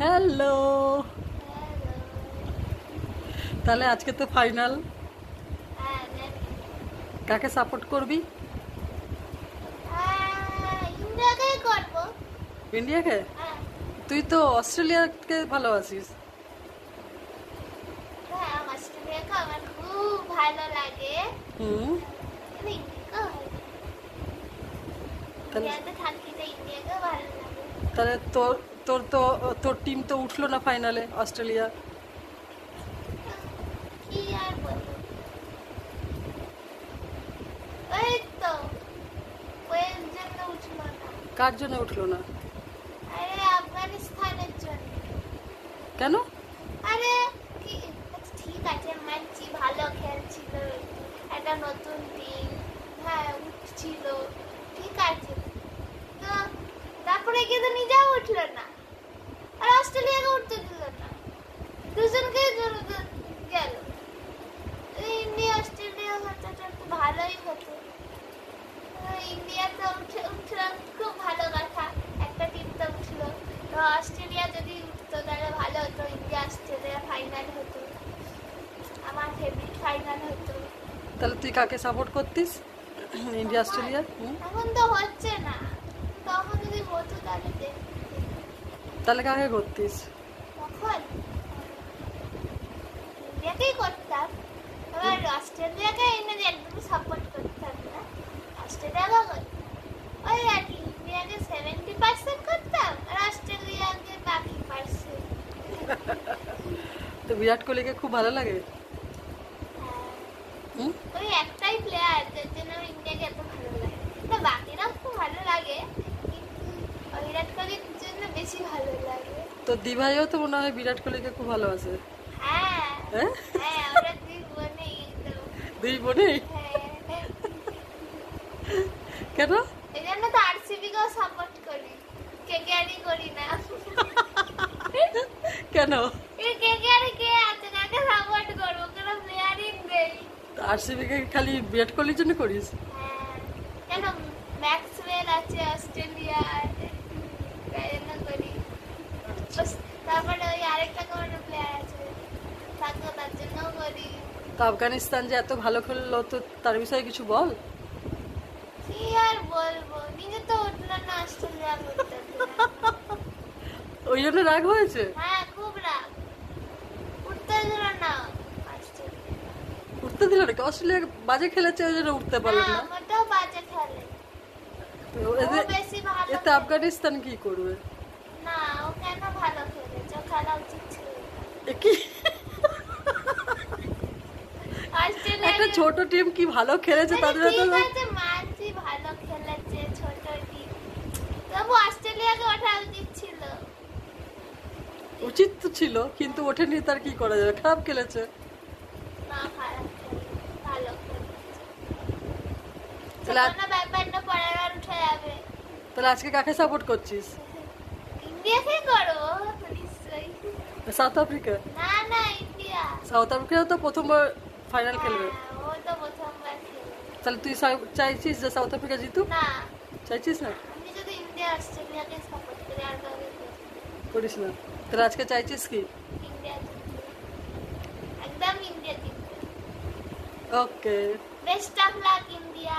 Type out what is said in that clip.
Hello. তাহলে আজকে তো ফাইনাল, কাকে সাপোর্ট করবি? ইন্ডিয়াকে করব। ইন্ডিয়াকে? তুই তো অস্ট্রেলিয়াকে ভালোবাসিস। হ্যাঁ, অস্ট্রেলিয়াকে আমার খুব ভালো লাগে। হুম, ইন্ডিয়াতে থাকি তো ইন্ডিয়াকে ভালো লাগে। তাহলে তোর তোর তো তোর টিম তো উঠলো না ফাইনালে, অস্ট্রেলিয়া। কি আর বলবো, ওই তো ওয়ের জন্য উঠলো না। কার জন্য উঠলো না? আরে আফগানিস্তানের জন্য। কেন? আরে ঠিক আছে, মানছি ভালো খেলছিল, একটা নতুন টিম, হ্যাঁ উঠছিল, ঠিক আছে, তো তারপরে কিন্তু নিজেও উঠলো না, আর অস্ট্রেলিয়াকে উঠতে দিল না, দুজনকে গেল। ইন্ডিয়া অস্ট্রেলিয়া হতো তো একটু ভালোই হতো। ইন্ডিয়াতে উঠলো, খুব ভালো কথা, একটা টিম তো উঠলো। তো অস্ট্রেলিয়া যদি উঠতো তাহলে ভালো হতো, ইন্ডিয়া অস্ট্রেলিয়া ফাইনাল হতো, আমার ফেভারিট ফাইনাল হতো। তাহলে তুই কাকে সাপোর্ট করতিস, ইন্ডিয়া অস্ট্রেলিয়া? এখন তো হচ্ছে না, তখন যদি হতো তাহলে তাহলে কাকে করতিস? তখন ইন্ডিয়াকেই করতাম, এবার অস্ট্রেলিয়াকে এনে একদম সাপোর্ট করতাম না, অস্ট্রেলিয়াকে করতাম, ওই আর কি, ইন্ডিয়াকে 70% করতাম আর অস্ট্রেলিয়াকে বাকি পার্সেন্ট। তো বিরাট কোহলিকে খুব ভালো লাগে। ওই একটাই প্লেয়ার যার জন্য আমার ইন্ডিয়াকে এত ভালো লাগে, না বাকিরাও খুব ভালো লাগে, কিন্তু বিরাট কোহলির জন্য বেশি ভালো লাগে। তো দিভাইও তো মনে হয় বিরাট কোহলিকে খুব ভালোবাসে। হ্যাঁ হ্যাঁ, হ্যাঁ, ওরা দুই বোনেই একদম। দুই বোনেই? হ্যাঁ, কেন? এই জন্য তো আরসিবি কেও সাপোর্ট করি, কেকেআরই করি না। কেন? কেকেআরে কে আছে, কাকে সাপোর্ট করবো, কোনো প্লেয়ারই নেই। আরসিবিকে খালি বিরাট কোহলির জন্য করিস? হ্যাঁ, কেন, ম্যাক্সওয়েল আছে অস্ট্রেলিয়ায়, তাই জন্য করি। তারপরে ওই আরেকটা কোনো প্লেয়ার আছে, তাকেও তার জন্যও করি। তো আফগানিস্তান যে এত ভালো খেললো, তো তার বিষয়ে কিছু বল। কি আর বলবো, নিজে তো উঠলো না, অস্ট্রেলিয়া করতে দিল না। ওই জন্য রাগ হয়েছে? হ্যাঁ, খুব রাগ, উঠতে দিল না অস্ট্রেলিয়া। উঠতে দিল নাকি? অস্ট্রেলিয়া বাজে খেলেছে, ওই জন্য উঠতে পারলো না। ওটাও বাজে খেলে, তো ও বেশি ভালো এতে আফগানিস্তান কি করবে? না, ও কেন ভালো খেলেছে, ও খেলা উচিত ছিল। এ কি অস্ট্রেলিয়া একটা ছোট টিম কি ভালো খেলেছে তাদের ঠিক এত? আছে, মানছি ভালো খেলেছে ছোট টিম, তবু অস্ট্রেলিয়াকে ওঠা উচিত ছিল। উচিত তো ছিল, কিন্তু ওঠেনি, তার কি করা যাবে, খারাপ খেলেছে। না, খারাপ খেলেছে, ভালো খেলেছে, তাহলে কোনো ব্যাপার না, পরের বার উঠে যাবে। তাহলে আজকে কাকে সাপোর্ট করছিস? ইন্ডিয়াকে করো নিশ্চয়ই। South Africa? না না, ইন্ডিয়া। সাউথ আফ্রিকা তো প্রথমবার ফাইনাল খেলবে। হ্যাঁ, ও তো প্রথমবার খেলবে। তাহলে তুই চাইছিস যে সাউথ আফ্রিকা জিতুক? না, চাইছিস না? আমি যদি ইন্ডিয়া অস্ট্রেলিয়াকে সাপোর্ট করি, আর কাউকে করিস না? তাহলে আজকে চাইছিস কি? ইন্ডিয়া জিতবে, একদম ইন্ডিয়া জিতবে। Okay. Best of luck India.